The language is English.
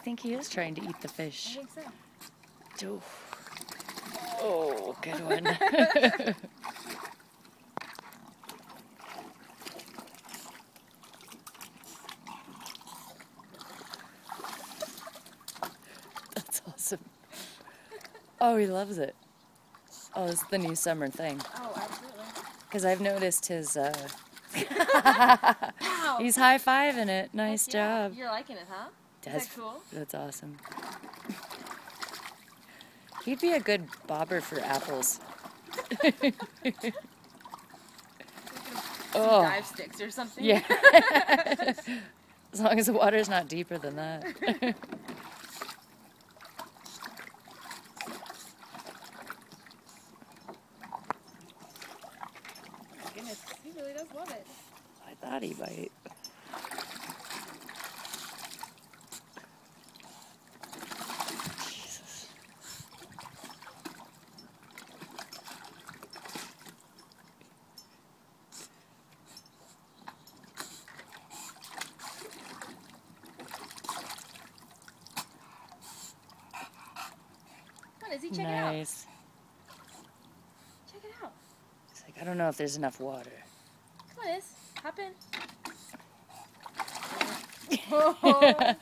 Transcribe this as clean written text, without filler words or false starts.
think he is trying to eat the fish. I think so. Oh, good one. That's awesome. Oh, he loves it. Oh, it's the new summer thing. Oh, absolutely. Because I've noticed his, Ow. he's high-fiving it. Nice job. You're liking it, huh? Is that cool? That's awesome. He'd be a good bobber for apples. Some dive sticks or something. Yeah. As long as the water's not deeper than that. Goodness, he really does love it. I thought he might. Jesus. Come on, Izzy, check it out. Nice. Check it out. He's like, I don't know if there's enough water. Come on, Iz. Hop in. Oh.